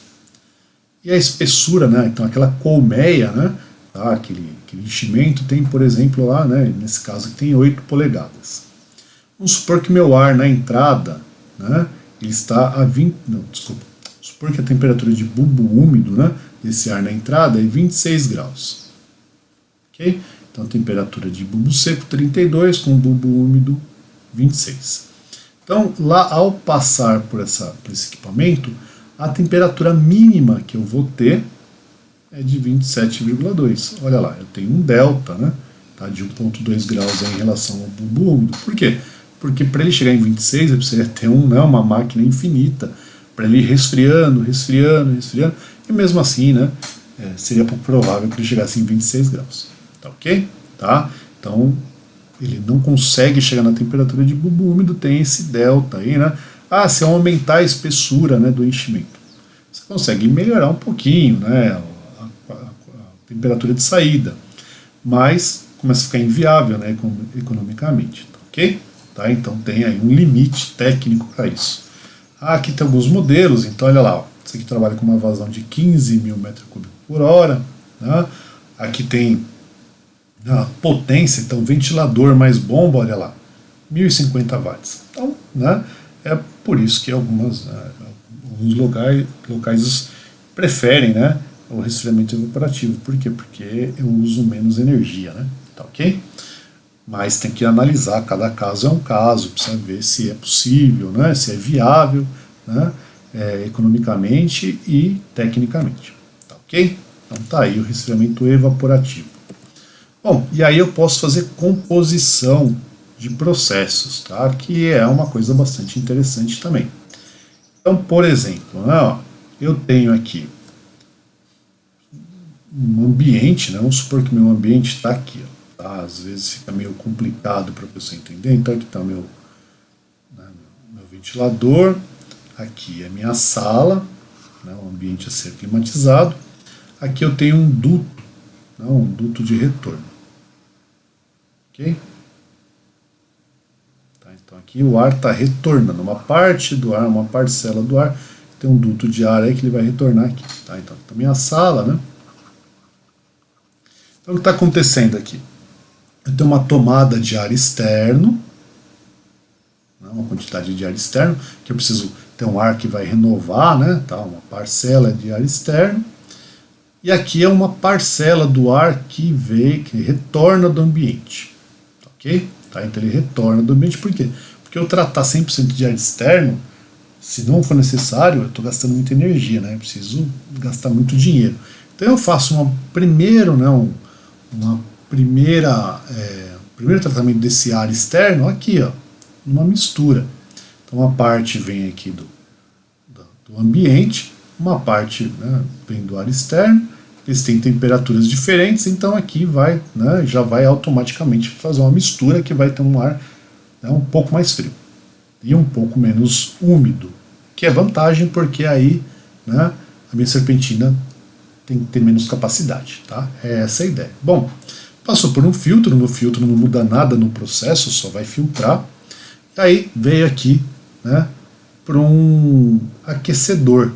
E a espessura, né, então aquela colmeia, né, tá, aquele enchimento tem, por exemplo, lá, né, nesse caso aqui tem 8 polegadas. Vamos supor que meu ar na entrada, né, ele está a 20, não, desculpa, vamos supor que a temperatura de bulbo úmido, né, desse ar na entrada é 26 graus. Ok? Então, temperatura de bulbo seco 32, com bulbo úmido 26. Então, lá ao passar por esse equipamento, a temperatura mínima que eu vou ter é de 27,2. Olha lá, eu tenho um delta, né, tá, de 1,2 graus em relação ao bulbo úmido. Por quê? Porque para ele chegar em 26, eu precisaria ter uma máquina infinita, para ele ir resfriando, e mesmo assim, né, seria pouco provável que ele chegasse em 26 graus. Tá ok? Tá? Então, ele não consegue chegar na temperatura de bulbo úmido, tem esse delta aí, né? Se eu aumentar a espessura, né, do enchimento, você consegue melhorar um pouquinho, né, a temperatura de saída, mas começa a ficar inviável, né, economicamente, tá ok? Tá? Então tem aí um limite técnico para isso. Aqui tem alguns modelos, então olha lá, ó, esse aqui trabalha com uma vazão de 15 mil metros cúbicos por hora, né? Aqui tem a potência, então ventilador mais bomba, olha lá, 1050 watts. Então, né, é por isso que alguns locais preferem, né, o resfriamento evaporativo. Por quê? Porque eu uso menos energia, né? Tá ok? Mas tem que analisar, cada caso é um caso, precisa ver se é possível, né, se é viável, né, economicamente e tecnicamente. Tá ok? Então tá aí o resfriamento evaporativo. Bom, e aí eu posso fazer composição de processos, tá? Que é uma coisa bastante interessante também. Então, por exemplo, né, ó, eu tenho aqui um ambiente, né? Vamos supor que meu ambiente está aqui, ó, tá? Às vezes fica meio complicado para a pessoa entender. Então aqui está o meu ventilador, aqui é minha sala, né, um ambiente a ser climatizado. Aqui eu tenho um duto de retorno. Ok? Tá, então aqui o ar está retornando, uma parte do ar, uma parcela do ar, tem um duto de ar aí que ele vai retornar aqui. Tá? Então também a sala, né? Então o que está acontecendo aqui? Eu tenho uma tomada de ar externo, né, uma quantidade de ar externo, que eu preciso ter um ar que vai renovar, né? Tá? Uma parcela de ar externo. E aqui é uma parcela do ar que retorna do ambiente. Ok? Tá? Então ele retorna do ambiente, por quê? Porque eu tratar 100% de ar externo, se não for necessário, eu estou gastando muita energia, né? Eu preciso gastar muito dinheiro. Então eu faço primeiro tratamento desse ar externo aqui, ó, uma mistura. Então uma parte vem aqui do ambiente, uma parte, né, vem do ar externo, eles têm temperaturas diferentes, então aqui vai, né, já vai automaticamente fazer uma mistura que vai ter um ar, né, um pouco mais frio e um pouco menos úmido, que é vantagem porque aí, né, a minha serpentina tem que ter menos capacidade, tá? É essa a ideia. Bom, passou por um filtro, no filtro não muda nada no processo, só vai filtrar, e aí veio aqui, né, para um aquecedor,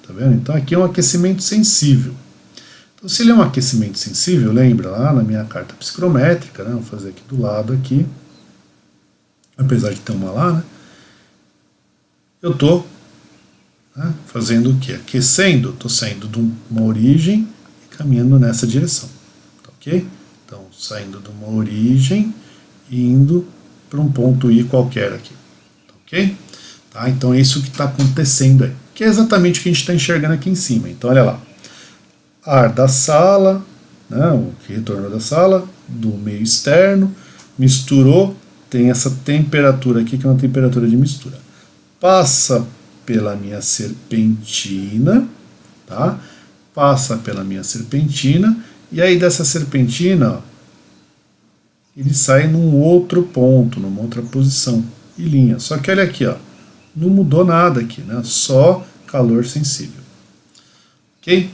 tá vendo? Então aqui é um aquecimento sensível. Então se ele é um aquecimento sensível, lembra lá na minha carta psicométrica, né, vou fazer aqui do lado aqui, apesar de ter uma lá, né, eu estou, né, fazendo o que? Aquecendo, estou saindo de uma origem e caminhando nessa direção, tá ok? Então saindo de uma origem e indo para um ponto I qualquer aqui, tá ok? Tá, então é isso que está acontecendo aí, que é exatamente o que a gente está enxergando aqui em cima. Então olha lá, ar da sala, né, o que retornou da sala, do meio externo, misturou, tem essa temperatura aqui que é uma temperatura de mistura. Passa pela minha serpentina, tá? Passa pela minha serpentina, e aí dessa serpentina, ó, ele sai num outro ponto, numa outra posição, e linha. Só que olha aqui, ó, não mudou nada aqui, né? Só calor sensível. Ok?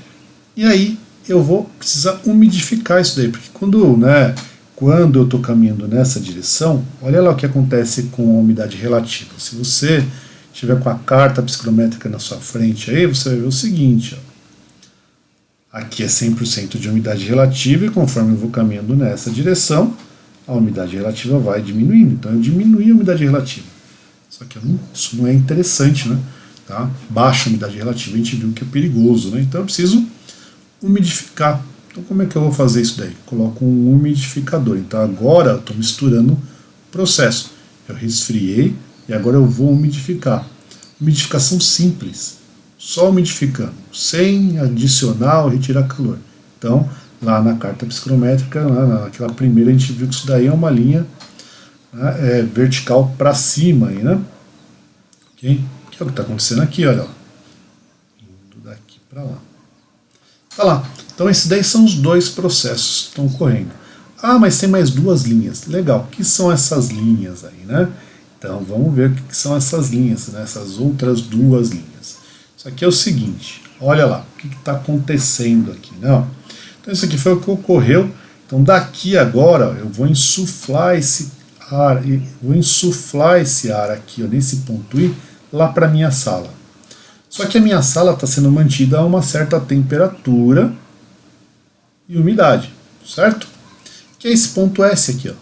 E aí eu vou precisar umidificar isso daí, porque quando eu estou caminhando nessa direção, olha lá o que acontece com a umidade relativa. Se você estiver com a carta psicométrica na sua frente aí, você vai ver o seguinte, ó. Aqui é 100% de umidade relativa e conforme eu vou caminhando nessa direção, a umidade relativa vai diminuindo. Então eu diminui a umidade relativa. Só que isso não é interessante, né? Tá? Baixa umidade relativa, a gente viu que é perigoso, né? Então eu preciso umidificar. Então como é que eu vou fazer isso daí? Coloco um umidificador. Então agora eu estou misturando o processo. Eu resfriei e agora eu vou umidificar. Umidificação simples, só umidificando, sem adicionar ou retirar calor. Então, lá na carta psicométrica, naquela primeira, a gente viu que isso daí é uma linha, né, vertical para cima, aí, né? Okay? Que é o que está acontecendo aqui, olha lá. Indo daqui para lá. Tá lá. Então, esses daí são os dois processos que estão ocorrendo. Ah, mas tem mais duas linhas. Legal. O que são essas linhas aí, né? Então, vamos ver o que são essas linhas, né? Essas outras duas linhas. Isso aqui é o seguinte. Olha lá. O que está acontecendo aqui, né? Então, isso aqui foi o que ocorreu. Então, daqui agora, eu vou insuflar esse ar, aqui, ó, nesse ponto I, lá para a minha sala. Só que a minha sala está sendo mantida a uma certa temperatura e umidade, certo? Que é esse ponto S aqui, ó.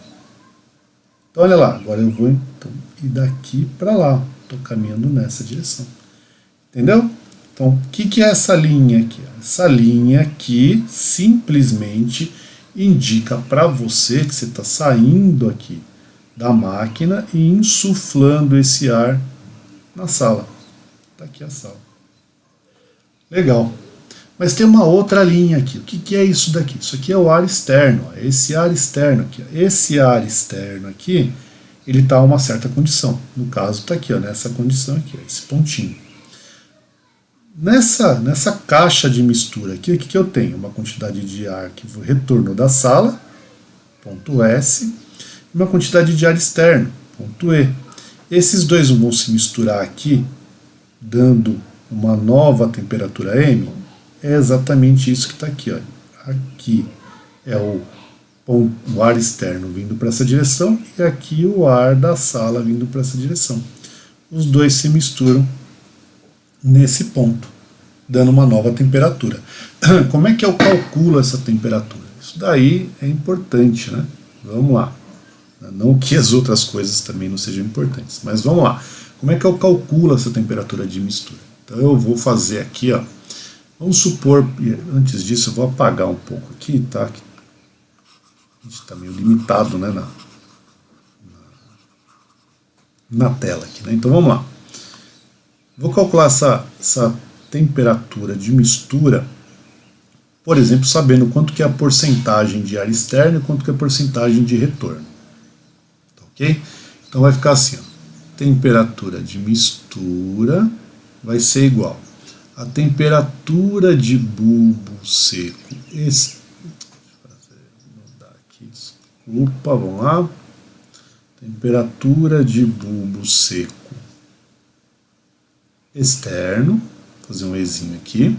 Então olha lá, agora eu vou ir daqui para lá, estou caminhando nessa direção. Entendeu? Então o que é essa linha aqui? Essa linha aqui simplesmente indica para você que você está saindo aqui da máquina e insuflando esse ar na sala. Está aqui a sala. Legal. Mas tem uma outra linha aqui. O que é isso daqui? Isso aqui é o ar externo. Esse ar externo aqui. Esse ar externo aqui, ele está a uma certa condição. No caso, está aqui, ó, nessa condição aqui, ó, esse pontinho. Nessa caixa de mistura aqui, o que eu tenho? Uma quantidade de ar que retornou da sala, ponto S, e uma quantidade de ar externo, ponto E. Esses dois vão se misturar aqui, dando uma nova temperatura M. É exatamente isso que está aqui. Ó. Aqui é o ar externo vindo para essa direção e aqui o ar da sala vindo para essa direção. Os dois se misturam nesse ponto, dando uma nova temperatura. Como é que eu calculo essa temperatura? Isso daí é importante, né? Vamos lá. Não que as outras coisas também não sejam importantes, mas vamos lá. Como é que eu calculo essa temperatura de mistura? Então eu vou fazer aqui, ó. Vamos supor, antes disso eu vou apagar um pouco aqui, tá? A gente está meio limitado, né, na tela aqui, né? Então vamos lá. Vou calcular essa temperatura de mistura, por exemplo, sabendo quanto que é a porcentagem de ar externo e quanto que é a porcentagem de retorno. Tá, ok? Então vai ficar assim, ó. Temperatura de mistura vai ser igual a temperatura de bulbo seco. Desculpa, vamos lá. Temperatura de bulbo seco externo, vou fazer um Ezinho aqui,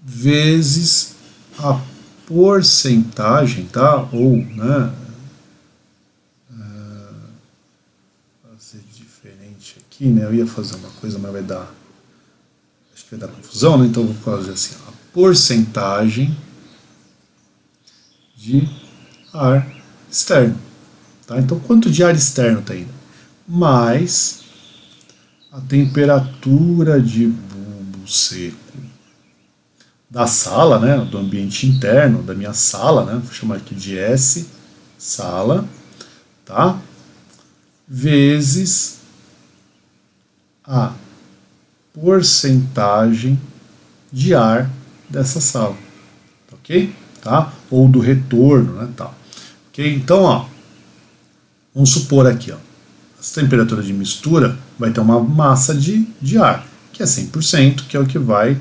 vezes a porcentagem, tá? Ou, né? Fazer diferente aqui, né? Eu ia fazer uma coisa, mas vai dar. Acho que vai dar confusão, né? Então eu vou fazer assim: a porcentagem de ar externo. Tá? Então quanto de ar externo está indo? Mais a temperatura de bulbo seco da sala, né? Do ambiente interno, da minha sala, né? Vou chamar aqui de S, sala, tá? Vezes a porcentagem de ar dessa sala, ok? Tá? Ou do retorno, né? Tá. Ok? Então, ó, vamos supor aqui, ó, essa temperatura de mistura vai ter uma massa de ar, que é 100%, que é o que vai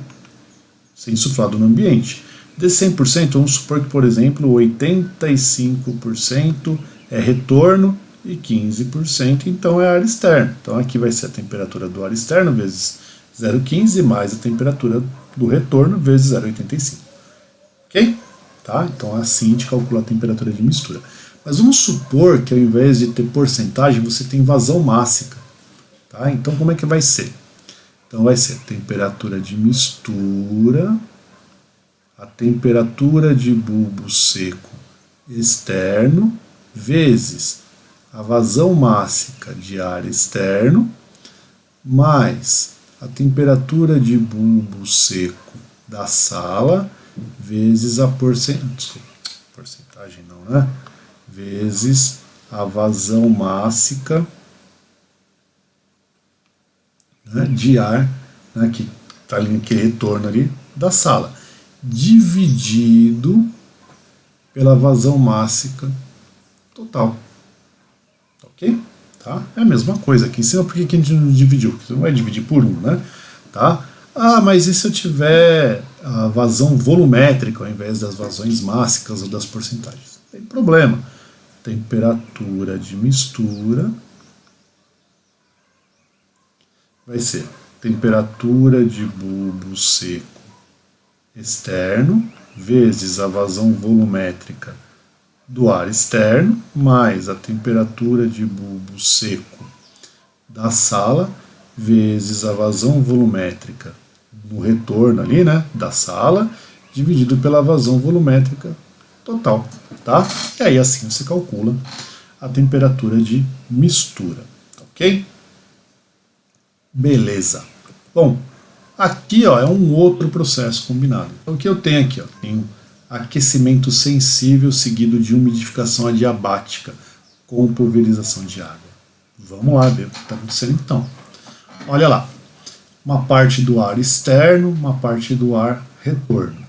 ser insuflado no ambiente. Desse 100%, vamos supor que, por exemplo, 85% é retorno e 15% então é ar externo. Então aqui vai ser a temperatura do ar externo vezes 0,15 mais a temperatura do retorno vezes 0,85. Ok? Tá? Então assim a gente calcula a temperatura de mistura. Mas vamos supor que ao invés de ter porcentagem, você tem vazão mássica. Tá? Então como é que vai ser? Então vai ser a temperatura de mistura, a temperatura de bulbo seco externo, vezes a vazão mássica de ar externo, mais a temperatura de bulbo seco da sala, vezes a porcentagem não, né? Vezes a vazão mássica, né, de ar, né, que está ali naquele retorno ali da sala, dividido pela vazão mássica total. Ok? Tá? É a mesma coisa aqui em cima, por que a gente não dividiu? Porque você não vai dividir por 1, né? Tá? Ah, mas e se eu tiver a vazão volumétrica ao invés das vazões mássicas ou das porcentagens? Não tem problema. Temperatura de mistura vai ser temperatura de bulbo seco externo vezes a vazão volumétrica do ar externo, mais a temperatura de bulbo seco da sala, vezes a vazão volumétrica no retorno ali, né, da sala, dividido pela vazão volumétrica total, tá? E aí assim você calcula a temperatura de mistura, ok? Beleza. Bom, aqui ó, é um outro processo combinado. Então o que eu tenho aqui? Ó, tenho aquecimento sensível seguido de umidificação adiabática com pulverização de água. Vamos lá ver o que está acontecendo então. Olha lá, uma parte do ar externo, uma parte do ar retorno.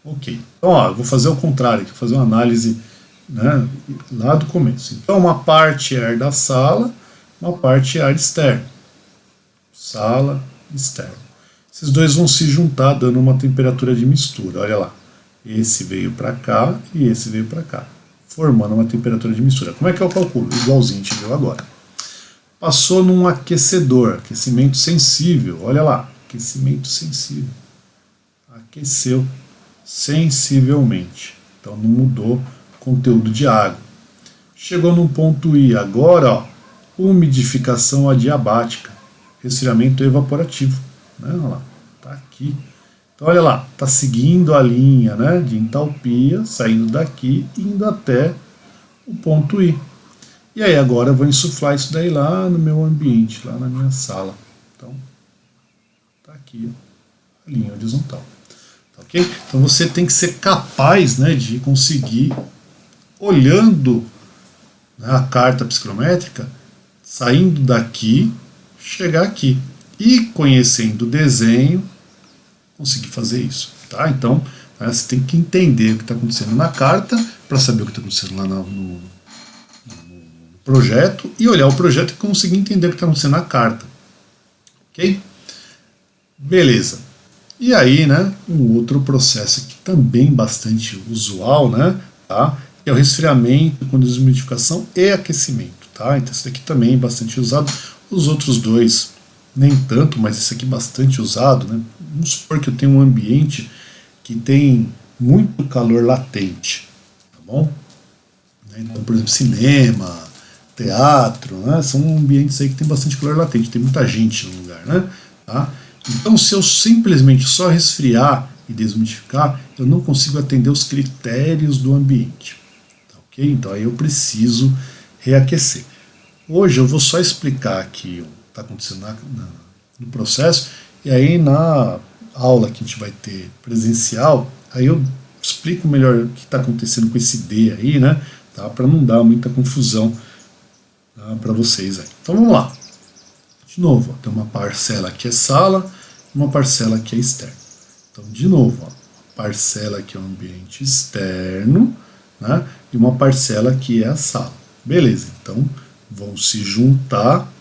Ok, então ó, eu vou fazer o contrário aqui, vou fazer uma análise, né, lá do começo. Então uma parte é ar da sala, uma parte é ar externo. Sala, externo. Esses dois vão se juntar dando uma temperatura de mistura, olha lá. Esse veio para cá e esse veio para cá, formando uma temperatura de mistura. Como é que eu calculo? Igualzinho a gente viu agora. Passou num aquecedor, aquecimento sensível, olha lá, aquecimento sensível. Aqueceu sensivelmente, então não mudou o conteúdo de água. Chegou num ponto I, agora ó, umidificação adiabática, resfriamento evaporativo, né? Olha lá, tá aqui. Então olha lá, está seguindo a linha, né, de entalpia, saindo daqui e indo até o ponto I. E aí agora eu vou insuflar isso daí lá no meu ambiente, lá na minha sala. Então, está aqui ó, a linha horizontal. Tá, ok? Então você tem que ser capaz, né, de conseguir, olhando, né, a carta psicométrica, saindo daqui, chegar aqui. E conhecendo o desenho, conseguir fazer isso, tá? Então, você tem que entender o que está acontecendo na carta para saber o que está acontecendo lá no projeto e olhar o projeto e conseguir entender o que está acontecendo na carta, ok? Beleza. E aí, né, um outro processo aqui também bastante usual, né, tá? Que é o resfriamento com desumidificação e aquecimento, tá? Então esse daqui também é bastante usado. Os outros dois nem tanto, mas esse aqui bastante usado, né? Vamos supor que eu tenho um ambiente que tem muito calor latente, tá bom? Então, por exemplo, cinema, teatro, né? São ambientes aí que tem bastante calor latente, tem muita gente no lugar, né? Tá? Então, se eu simplesmente só resfriar e desumidificar, eu não consigo atender os critérios do ambiente, tá, ok? Então aí eu preciso reaquecer. Hoje eu vou só explicar aqui o que está acontecendo no processo, e aí na aula que a gente vai ter presencial, aí eu explico melhor o que está acontecendo com esse D aí, né? Tá? Para não dar muita confusão, tá, para vocês aí. Então vamos lá. De novo, ó, tem uma parcela que é sala, uma parcela que é externa. Então, de novo, ó, parcela que é o ambiente externo, né? E uma parcela que é a sala. Beleza, então vão se juntar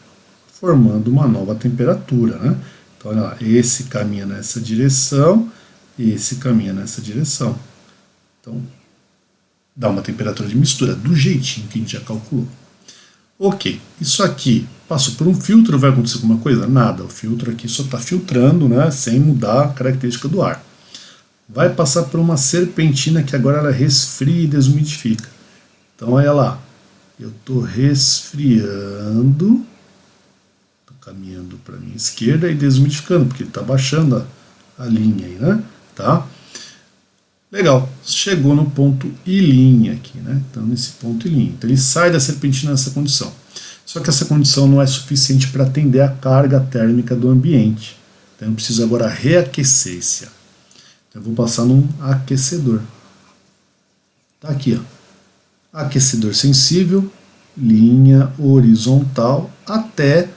formando uma nova temperatura, né? Então olha lá, esse caminha nessa direção e esse caminha nessa direção. Então, dá uma temperatura de mistura do jeitinho que a gente já calculou. Ok, isso aqui passou por um filtro, vai acontecer alguma coisa? Nada, o filtro aqui só está filtrando, né, sem mudar a característica do ar. Vai passar por uma serpentina que agora ela resfria e desumidifica. Então olha lá, eu estou resfriando, estou caminhando para a minha esquerda e desumidificando, porque ele está baixando a linha aí, né? Tá? Legal, chegou no ponto I' aqui, né? Então nesse ponto I'. Então ele sai da serpentina nessa condição. Só que essa condição não é suficiente para atender a carga térmica do ambiente. Então eu preciso agora reaquecer esse ar. Então eu vou passar num aquecedor. Tá aqui, ó. Aquecedor sensível, linha horizontal até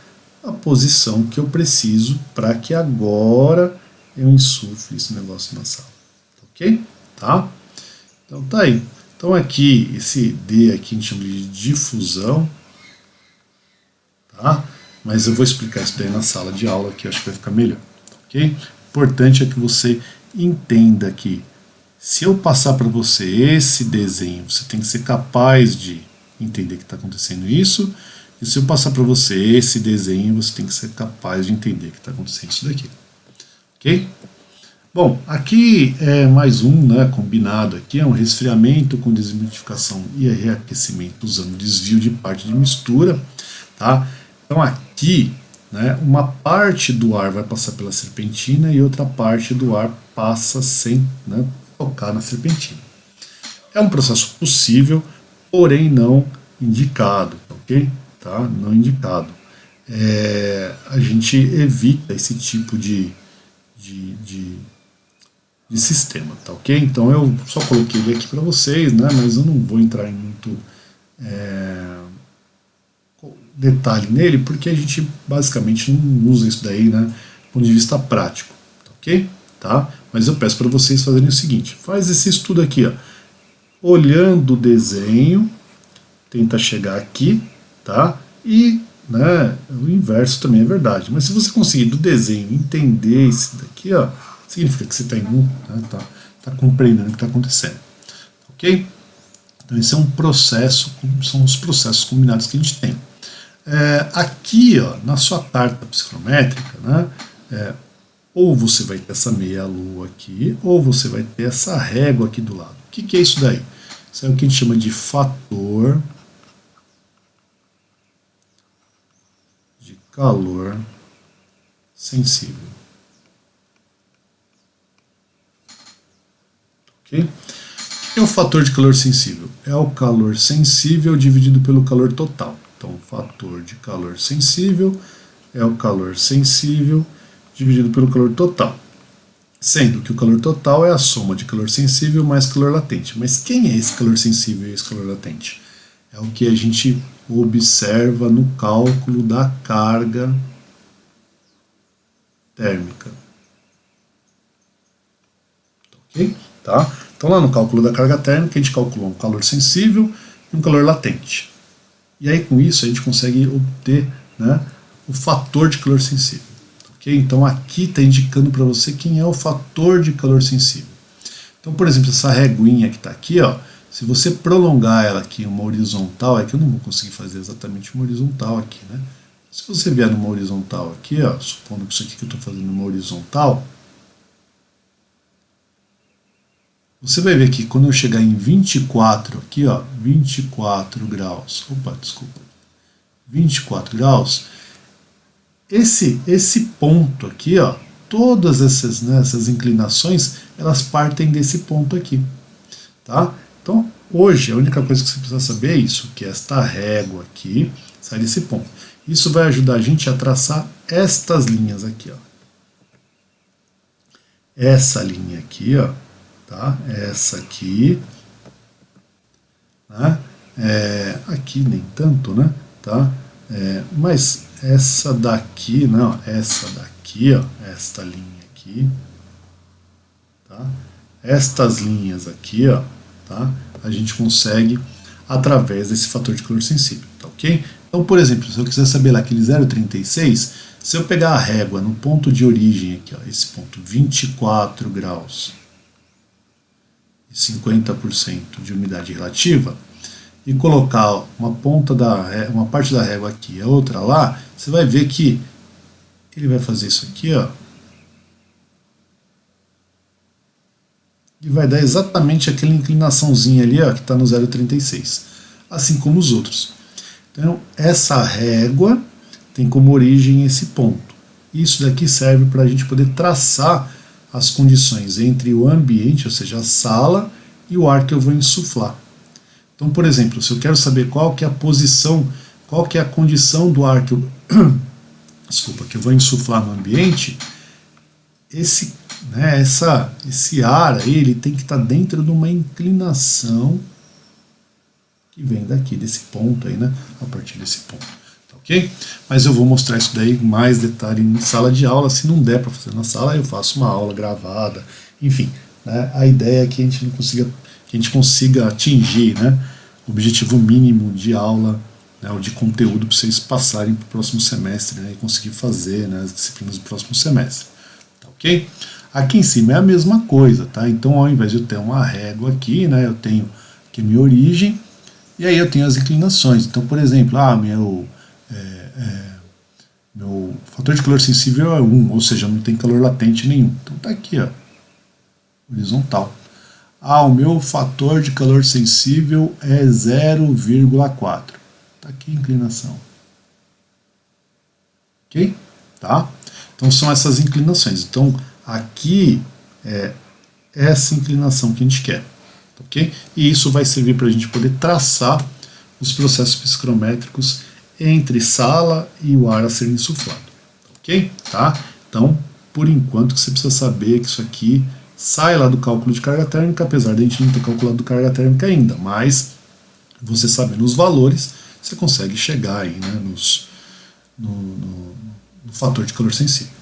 a posição que eu preciso para que agora eu insufle esse negócio na sala. Ok? Tá? Então tá aí. Então aqui, esse D aqui a gente chama de difusão, tá? Mas eu vou explicar isso daí na sala de aula, que eu acho que vai ficar melhor, ok? Importante é que você entenda que se eu passar para você esse desenho, você tem que ser capaz de entender que está acontecendo isso, e se eu passar para você esse desenho, você tem que ser capaz de entender que está acontecendo isso daqui, ok? Bom, aqui é mais um, né, combinado aqui, é um resfriamento com desumidificação e reaquecimento usando desvio de parte de mistura, tá? Então aqui, né, uma parte do ar vai passar pela serpentina e outra parte do ar passa sem, né, tocar na serpentina. É um processo possível, porém não indicado, ok? Tá? Não indicado. A gente evita esse tipo de sistema, tá ok? Então eu só coloquei ele aqui para vocês, né, mas eu não vou entrar em muito detalhe nele, porque a gente basicamente não usa isso daí, né, do ponto de vista prático, tá ok? Tá? Mas eu peço para vocês fazerem o seguinte, faz esse estudo aqui, ó, olhando o desenho, tenta chegar aqui, tá? E, né, o inverso também é verdade, mas se você conseguir do desenho entender esse daqui, ó, significa que você está né, tá compreendendo o que está acontecendo, ok? Então esse é um processo, são os processos combinados que a gente tem. Aqui, ó, na sua carta psicométrica, né, ou você vai ter essa meia-lua aqui, ou você vai ter essa régua aqui do lado. O que é isso daí? Isso é o que a gente chama de fator de calor sensível. Ok? O que é o fator de calor sensível? É o calor sensível dividido pelo calor total. Então, o fator de calor sensível é o calor sensível dividido pelo calor total. Sendo que o calor total é a soma de calor sensível mais calor latente. Mas quem é esse calor sensível e esse calor latente? É o que a gente observa no cálculo da carga térmica. Ok? Tá? Então lá no cálculo da carga térmica a gente calculou um calor sensível e um calor latente. E aí com isso a gente consegue obter, né, o fator de calor sensível. Okay? Então aqui está indicando para você quem é o fator de calor sensível. Então, por exemplo, essa reguinha que está aqui, ó, se você prolongar ela aqui uma horizontal, é que eu não vou conseguir fazer exatamente uma horizontal aqui, né? Se você vier numa horizontal aqui, ó, supondo que isso aqui que eu estou fazendo uma horizontal, você vai ver que quando eu chegar em 24 aqui, ó, 24 graus, 24 graus, esse ponto aqui, ó, todas essas, né, essas inclinações, elas partem desse ponto aqui, tá? Então, hoje, a única coisa que você precisa saber é isso, que esta régua aqui sai desse ponto. Isso vai ajudar a gente a traçar estas linhas aqui, ó. Essa linha aqui, ó, tá? Essa aqui, né? Aqui nem tanto, né? Tá? Mas essa daqui, não, essa daqui, ó, esta linha aqui, tá? Estas linhas aqui, ó, tá? A gente consegue através desse fator de calor sensível, tá ok? Então, por exemplo, se eu quiser saber lá aquele 0,36, se eu pegar a régua no ponto de origem aqui, ó, esse ponto 24 graus, e 50% de umidade relativa, e colocar uma parte da régua aqui e a outra lá, você vai ver que ele vai fazer isso aqui, ó, e vai dar exatamente aquela inclinaçãozinha ali, ó, que está no 0,36, assim como os outros. Então, essa régua tem como origem esse ponto. Isso daqui serve para a gente poder traçar as condições entre o ambiente, ou seja, a sala, e o ar que eu vou insuflar. Então, por exemplo, se eu quero saber qual que é a posição, qual que é a condição do ar que eu, que eu vou insuflar no ambiente, esse ar aí, ele tem que estar dentro de uma inclinação que vem daqui, desse ponto aí, né? A partir desse ponto. Tá ok? Mas eu vou mostrar isso daí em mais detalhe em sala de aula. Se não der para fazer na sala, eu faço uma aula gravada. Enfim, né? A ideia é que a gente consiga atingir, né, o objetivo mínimo de aula, né, ou de conteúdo para vocês passarem para o próximo semestre, né, e conseguir fazer, né, as disciplinas do próximo semestre. Tá ok? Aqui em cima é a mesma coisa, tá? Então, ao invés de eu ter uma régua aqui, né, eu tenho aqui a minha origem, e aí eu tenho as inclinações. Então, por exemplo, meu fator de calor sensível é 1, ou seja, não tem calor latente nenhum. Então tá aqui, ó, horizontal. O meu fator de calor sensível é 0,4. Tá aqui a inclinação. Ok? Tá? Então são essas inclinações. Então aqui é essa inclinação que a gente quer. Ok? E isso vai servir para a gente poder traçar os processos psicométricos entre sala e o ar a ser insuflado. Ok? Tá? Então, por enquanto, você precisa saber que isso aqui sai lá do cálculo de carga térmica, apesar de a gente não ter calculado carga térmica ainda, mas você sabendo os valores, você consegue chegar aí, né, no fator de calor sensível.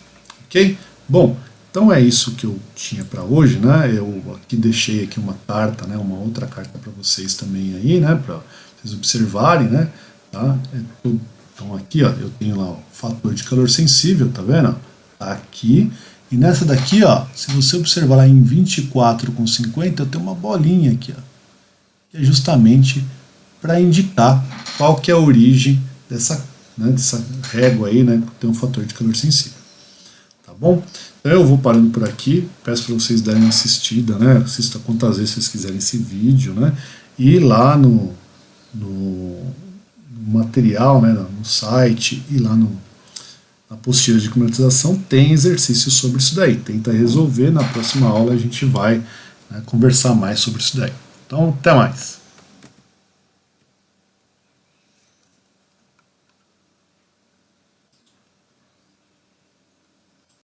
Ok? Bom, então é isso que eu tinha para hoje, né? Eu aqui deixei aqui uma carta, né, uma outra carta para vocês também aí, né, para vocês observarem, né? Tá? Então aqui, ó, eu tenho lá o fator de calor sensível, tá vendo? Tá aqui. E nessa daqui, ó, se você observar lá em 24,50, eu tenho uma bolinha aqui, ó, que é justamente para indicar qual que é a origem dessa régua aí, né, que tem um fator de calor sensível. Tá bom? Então eu vou parando por aqui, peço para vocês darem uma assistida, né, assista quantas vezes vocês quiserem esse vídeo, né, e lá no material, né, no site e lá na apostila de climatização tem exercícios sobre isso daí. Tenta resolver, na próxima aula a gente vai, né, conversar mais sobre isso daí. Então, até mais.